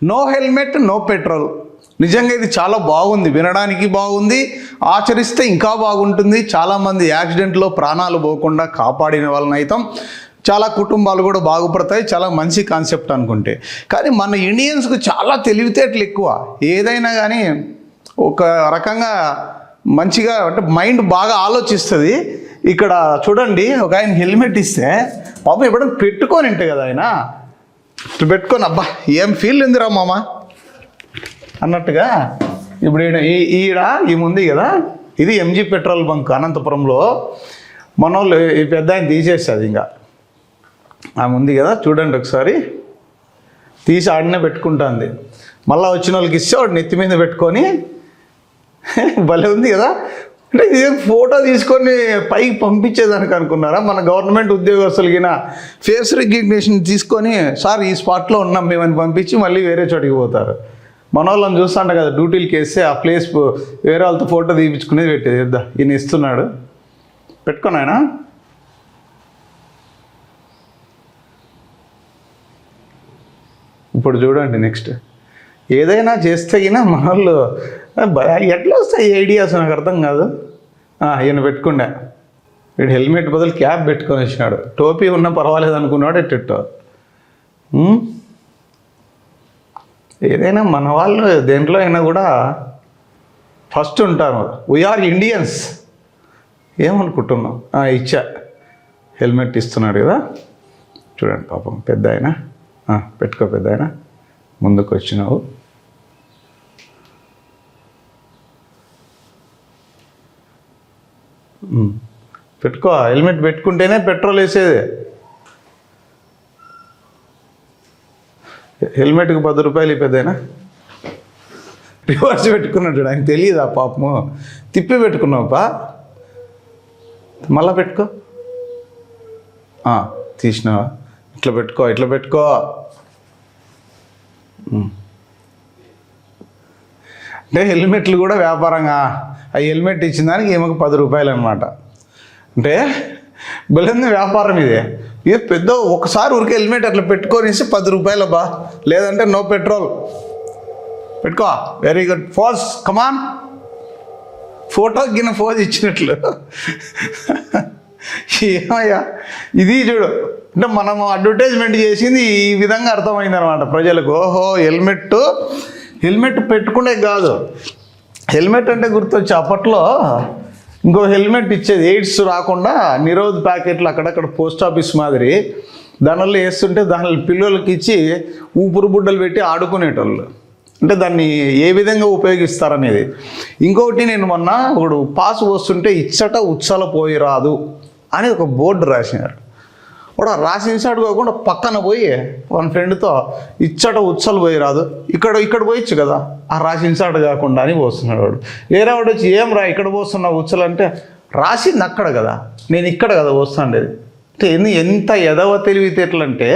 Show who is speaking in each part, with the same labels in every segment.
Speaker 1: No helmet no petrol. నిజంగా ఇది చాలా బాగుంది, వినడానికి బాగుంది, ఆచరిస్తే ఇంకా బాగుంటుంది. చాలామంది యాక్సిడెంట్లో ప్రాణాలు పోకుండా కాపాడిన వాళ్ళని అయితే చాలా కుటుంబాలు కూడా బాగుపడతాయి. చాలా మంచి కాన్సెప్ట్ అనుకుంటే. కానీ మన ఇండియన్స్కు చాలా తెలివితేటలు ఎక్కువ. ఏదైనా కానీ ఒక రకంగా మంచిగా అంటే మైండ్ బాగా ఆలోచిస్తుంది. ఇక్కడ చూడండి, ఒక ఆయన హెల్మెట్ ఇస్తే పాపం ఎప్పుడైనా పెట్టుకొని ఉంటాయి కదా, ఆయన పెట్టుకొని అబ్బా ఏం ఫీల్ ఉందిరా మామ అన్నట్టుగా. ఇప్పుడు ఈ ముందు కదా, ఇది ఎంజీ పెట్రోల్ బంక్ అనంతపురంలో. మన వాళ్ళు ఈ పెద్ద ఆయన తీసేస్తుంది. ఇంకా ఆమె ఉంది కదా, చూడండి ఒకసారి తీసి ఆడనే పెట్టుకుంటుంది. మళ్ళీ వచ్చిన వాళ్ళకి ఇస్తే వాడు నెత్తి మీద పెట్టుకొని భలే ఉంది కదా. అంటే ఇది ఫోటో తీసుకొని పైకి పంపించేదానికి అనుకున్నారా? మన గవర్నమెంట్ ఉద్యోగస్తులకిన ఫేస్ రికగ్నిషన్ తీసుకొని సార్ ఈ స్పాట్లో ఉన్నాం మేమని పంపించి మళ్ళీ వేరే చోటికి పోతారు. మన వాళ్ళని చూస్తుంట కదా, డ్యూటీలకి వేస్తే ఆ ప్లేస్ వేరే వాళ్ళతో ఫోటో తీపించుకునేది పెట్టేది. ఇద్దా ఈయన ఇస్తున్నాడు, పెట్టుకొని ఆయన ఇప్పుడు చూడండి. నెక్స్ట్ ఏదైనా చేస్తే అయినా మన వాళ్ళు ఎట్లా వస్తాయి ఐడియాస్ నాకు అర్థం కాదు. ఈయన పెట్టుకుండే, వీడు హెల్మెట్ బదులు క్యాప్ పెట్టుకొని వచ్చినాడు. టోపీ ఉన్నా పర్వాలేదు అనుకున్నాడు. ఎట్టెట్టో ఏదైనా మన వాళ్ళు దేంట్లో అయినా కూడా ఫస్ట్ ఉంటారు. వీఆర్ ఇండియన్స్ ఏమనుకుంటున్నాం. ఇచ్చా హెల్మెట్ ఇస్తున్నాడు కదా, చూడండి పాపం పెద్ద ఆయన. పెట్టుకో పెద్ద ఆయన, ముందుకు వచ్చినావు. పెట్టుకో, హెల్మెట్ పెట్టుకుంటేనే పెట్రోల్ వేసేది. హెల్మెట్కి 10 రూపాయలు పెద్దయినా రివర్స్ పెట్టుకున్నాడు. ఆయన తెలియదు ఆ పాపము. తిప్పి పెట్టుకున్నావుపా, మళ్ళా పెట్టుకో. తీసినావా? ఇట్లా పెట్టుకో, ఇట్లా పెట్టుకో. అంటే హెల్మెట్లు కూడా వ్యాపారంగా, ఆ హెల్మెట్ ఇచ్చిన దానికి ఏమో 10 రూపాయలు అనమాట. అంటే బలంది వ్యాపారం ఇదే. ఇది పెద్ద ఒకసారి ఊరికి హెల్మెట్ అట్లా పెట్టుకొనేసి 10 రూపాయలు బా, లేదంటే నో పెట్రోల్. పెట్టుకో, వెరీ గుడ్. ఫోజ్ కమాన్, ఫోటోకి గిన్న ఫోజ్ ఇచ్చినట్లు. ఏమయ్యా ఇది చూడు. అంటే మనము అడ్వర్టైజ్మెంట్ చేసింది ఈ విధంగా అర్థమైంది అనమాట ప్రజలకు. ఓహో హెల్మెట్ పెట్టుకునే కాదు, హెల్మెట్ అంటే గుర్తొచ్చి అప్పట్లో ఇంకో హెల్మెట్ ఇచ్చేది, ఎయిడ్స్ రాకుండా నిరోధ్ ప్యాకెట్లు అక్కడక్కడ పోస్ట్ ఆఫీస్ మాదిరి దానివల్ల వేస్తుంటే దాని పిల్లలకి ఇచ్చి ఊపిరి బుడ్డలు పెట్టి ఆడుకునేటోళ్ళు. అంటే దాన్ని ఏ విధంగా ఉపయోగిస్తారనేది. ఇంకొకటి, నేను మొన్న ఒకడు పాస్ వస్తుంటే ఇచ్చట ఉచ్చల పోయి రాదు అని ఒక బోర్డు రాసినారు. వాడు రాసిన ఇన్సాడు కాకుండా పక్కన పోయి వాళ్ళ ఫ్రెండ్తో ఇచ్చట ఉచ్చలు పోయి రాదు, ఇక్కడ పోయచ్చు కదా, ఆ రాసిన ఇన్సాడు కాకుండా అని పోస్తున్నాడు వాడు. వేరే వాడు వచ్చి ఏం రా ఇక్కడ పోస్తున్నా ఉచ్చలు అంటే, రాసింది అక్కడ కదా, నేను ఇక్కడ కదా పోస్తాండేది. అంటే ఎంత ఎదవ తెలివితేటలు అంటే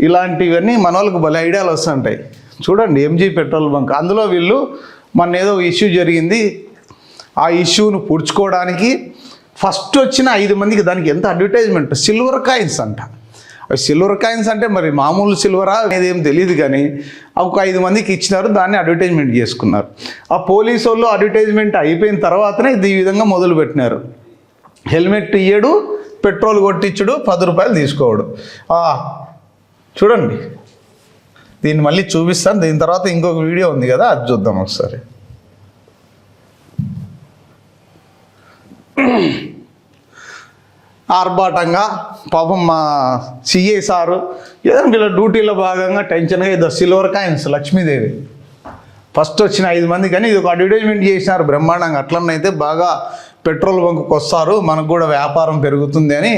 Speaker 1: ఇలాంటివన్నీ మన వాళ్ళకి భలే ఐడియాలు వస్తుంటాయి. చూడండి ఎంజీ పెట్రోల్ బంక్, అందులో వీళ్ళు మన ఏదో ఇష్యూ జరిగింది, ఆ ఇష్యూను పుడుచుకోవడానికి ఫస్ట్ వచ్చిన 5 మందికి దానికి ఎంత అడ్వర్టైజ్మెంట్. సిల్వర్ కాయిన్స్ అంట. అవి సిల్వర్ కాయిన్స్ అంటే మరి మామూలు సిల్వరా అనేది ఏం తెలియదు, కానీ ఒక 5 మందికి ఇచ్చినారు, దాన్ని అడ్వర్టైజ్మెంట్ చేసుకున్నారు. ఆ పోలీసు వాళ్ళు అడ్వర్టైజ్మెంట్ అయిపోయిన తర్వాతనే ఇది ఈ విధంగా మొదలు పెట్టినారు. హెల్మెట్ ఇయ్యడు, పెట్రోల్ కొట్టించుడు, 10 రూపాయలు తీసుకోవడు. చూడండి, దీన్ని మళ్ళీ చూపిస్తాను. దీని తర్వాత ఇంకొక వీడియో ఉంది కదా, అది చూద్దాం ఒకసారి. ఆర్భాటంగా పాపం మా సిఐ సారు ఏదైనా వీళ్ళ డ్యూటీలో భాగంగా టెన్షన్గా ఏదో సిల్వర్ కాయిన్స్ లక్ష్మీదేవి ఫస్ట్ వచ్చిన 5 మంది, కానీ ఇది ఒక అడ్వర్టైజ్మెంట్ చేసినారు బ్రహ్మాండంగా. అట్లనైతే బాగా పెట్రోల్ బంక్కి వస్తారు, మనకు కూడా వ్యాపారం పెరుగుతుంది అని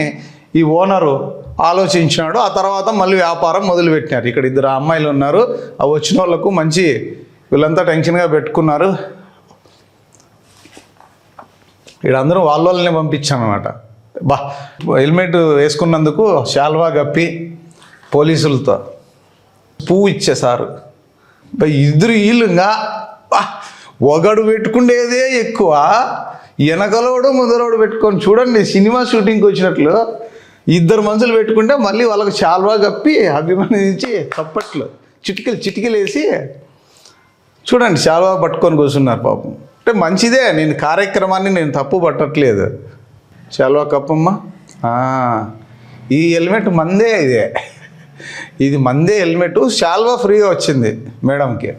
Speaker 1: ఈ ఓనరు ఆలోచించినాడు. ఆ తర్వాత మళ్ళీ వ్యాపారం మొదలుపెట్టినారు. ఇక్కడ 2 అమ్మాయిలు ఉన్నారు, ఆ వచ్చిన వాళ్ళకు మంచి వీళ్ళంతా టెన్షన్గా పెట్టుకున్నారు. వీళ్ళందరూ వాళ్ళనే పంపించామన్నమాట. హెల్మెట్ వేసుకున్నందుకు శాల్వా గప్పి పోలీసులతో పువ్వు ఇచ్చేసారు. వీళ్ళుగా ఒకడు పెట్టుకునేదే ఎక్కువ, వెనకలోడు ముందరోడు పెట్టుకొని చూడండి, సినిమా షూటింగ్కి వచ్చినట్లు 2 మనుషులు పెట్టుకుంటే మళ్ళీ వాళ్ళకి శాల్వా కప్పి అభిమానించి చప్పట్లు చిటికలు వేసి చూడండి శాలువా పట్టుకొని కూర్చున్నారు పాపం. అంటే మంచిదే, నేను కార్యక్రమాన్ని నేను తప్పు పట్టట్లేదు. శాలువా కప్పమ్మ. ఈ హెల్మెట్ మందే, ఇది మందే హెల్మెట్. శాలువా ఫ్రీగా వచ్చింది మేడంకి.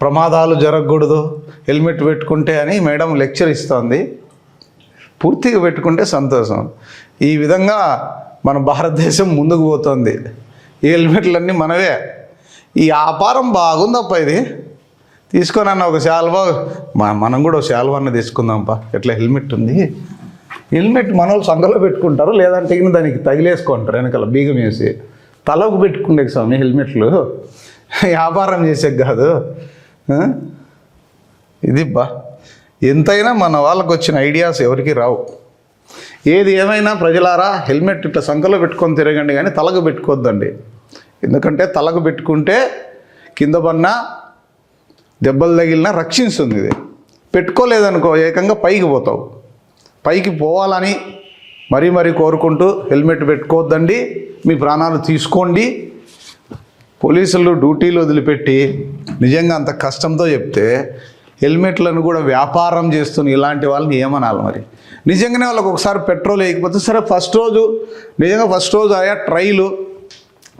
Speaker 1: ప్రమాదాలు జరగకూడదు హెల్మెట్ పెట్టుకుంటే అని మేడం లెక్చర్ ఇస్తోంది. పూర్తిగా పెట్టుకుంటే సంతోషం. ఈ విధంగా మన భారతదేశం ముందుకు పోతుంది. ఈ హెల్మెట్లన్నీ మనవే. ఈ వ్యాపారం బాగుందప్ప. ఇది తీసుకొనన్న ఒక శాలువా, మనం కూడా ఒక శాలువాన్ని తీసుకుందాంపా. ఎట్లా హెల్మెట్ ఉంది, హెల్మెట్ మన వాళ్ళు సంఘంలో పెట్టుకుంటారు, లేదంటే దానికి తగిలేసుకుంటారు వెనకాల బీగం వేసి. తలకు పెట్టుకుంటే స్వామి హెల్మెట్లు, వ్యాపారం చేసే కాదు ఇది. ఎంతైనా మన వాళ్ళకు వచ్చిన ఐడియాస్ ఎవరికి రావు. ఏది ఏమైనా ప్రజలారా, హెల్మెట్ ఇట్లా సంఖలో పెట్టుకొని తిరగండి, కానీ తలకు పెట్టుకోవద్దండి. ఎందుకంటే తలకు పెట్టుకుంటే కింద పన్నా దెబ్బలు తగిలినా రక్షిస్తుంది. ఇది పెట్టుకోలేదనుకో ఏకంగా పైకి పోతావు. పైకి పోవాలని మరీ కోరుకుంటూ హెల్మెట్ పెట్టుకోవద్దండి, మీ ప్రాణాలు తీసుకోండి. పోలీసులు డ్యూటీలు వదిలిపెట్టి నిజంగా అంత కష్టంతో చెప్తే హెల్మెట్లను కూడా వ్యాపారం చేస్తున్న ఇలాంటి వాళ్ళని ఏమనాలి మరి? నిజంగానే వాళ్ళకి ఒకసారి పెట్రోల్ వేయకపోతే సరే, ఫస్ట్ రోజు ఆయా ట్రైలు,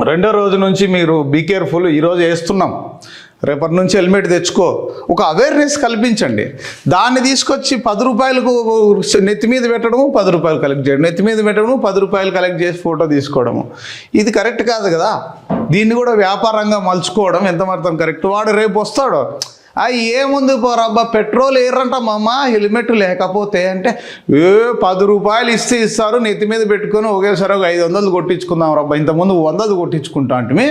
Speaker 1: రెండో రోజు నుంచి మీరు బీ కేర్ఫుల్, ఈరోజు వేస్తున్నాం, రేపటి నుంచి హెల్మెట్ తెచ్చుకో, ఒక అవేర్నెస్ కల్పించండి. దాన్ని తీసుకొచ్చి 10 రూపాయలకు నెత్తి మీద పెట్టడము, 10 రూపాయలు కలెక్ట్ చేయడం, నెత్తి మీద పెట్టడము, 10 రూపాయలు కలెక్ట్ చేసి ఫోటో తీసుకోవడము, ఇది కరెక్ట్ కాదు కదా. దీన్ని కూడా వ్యాపారంగా మలుచుకోవడం ఎంత మాత్రం కరెక్ట్? వాడు రేపు వస్తాడు, ఏముంది పోరబ్బా పెట్రోల్ ఏరంట మామ హెల్మెట్ లేకపోతే అంటే, 10 రూపాయలు ఇస్తారు, నెత్తి మీద పెట్టుకొని ఒకేసారి ఒక 500 కొట్టించుకుందాం రబ్బా. ఇంతకుముందు 100 కొట్టించుకుంటా అంటే,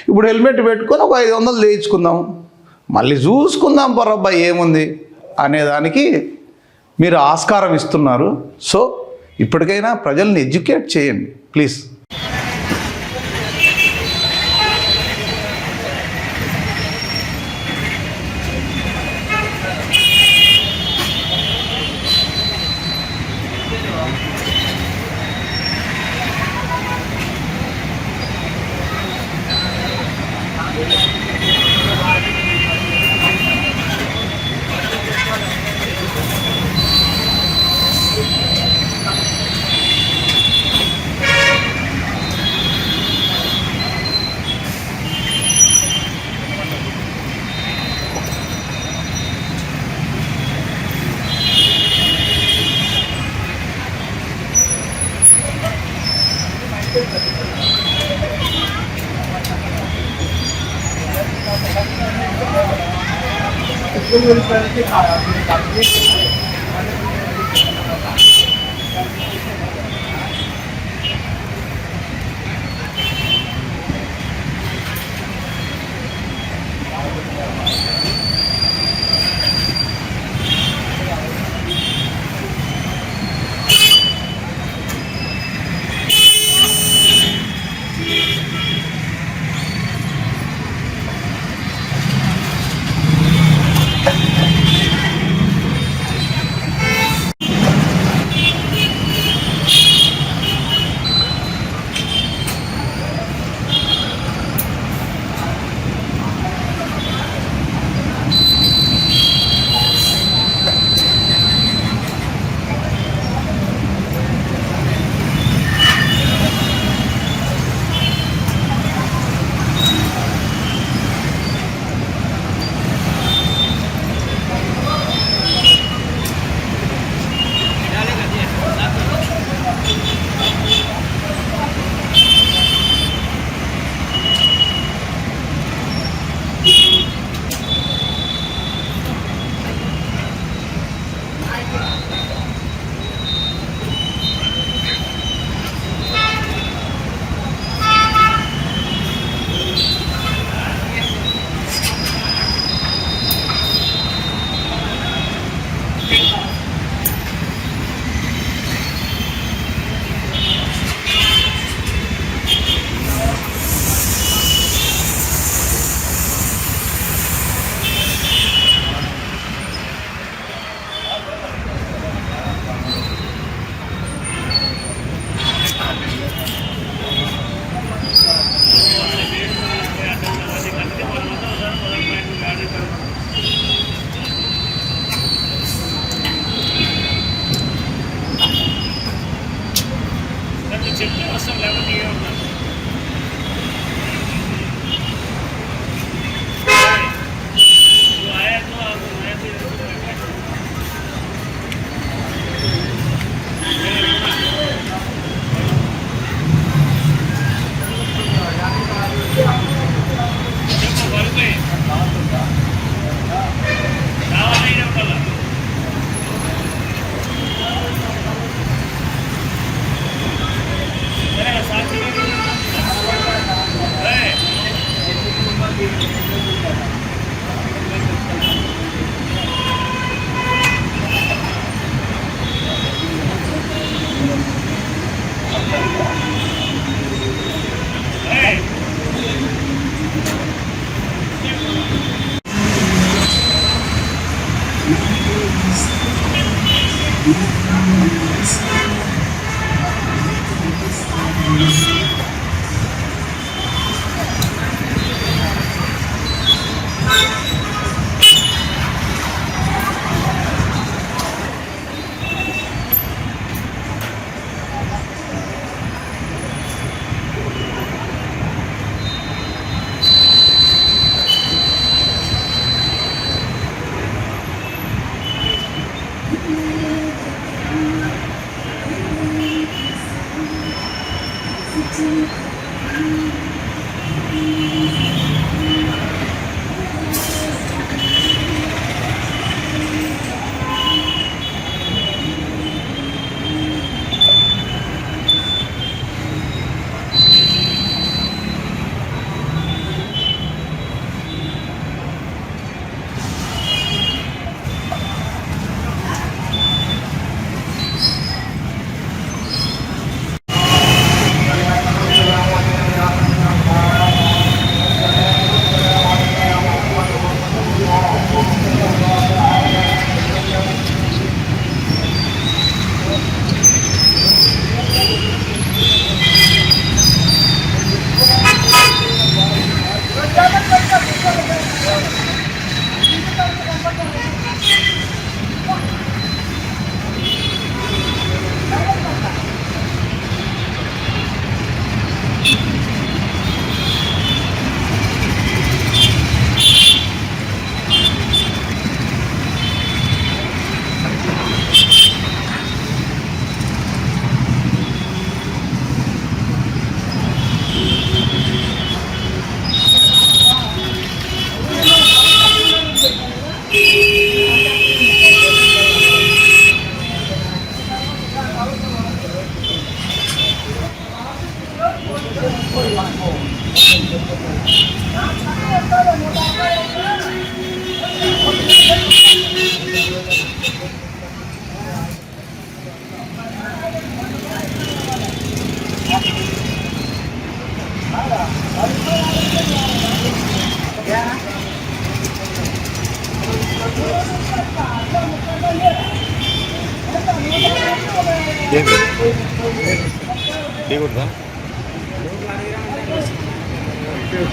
Speaker 1: ఇప్పుడు హెల్మెట్ పెట్టుకొని ఒక 500 వేయించుకుందాం, మళ్ళీ చూసుకుందాం పోరబ్బా ఏముంది అనేదానికి మీరు ఆస్కారం ఇస్తున్నారు. సో ఇప్పటికైనా ప్రజల్ని ఎడ్యుకేట్ చేయండి ప్లీజ్.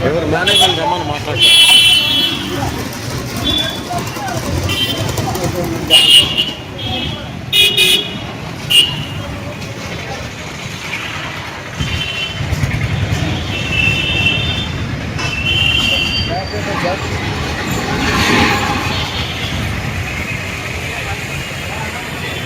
Speaker 2: ఎవరు మేనేజర్ రమ్మని మాట్లాడతారు.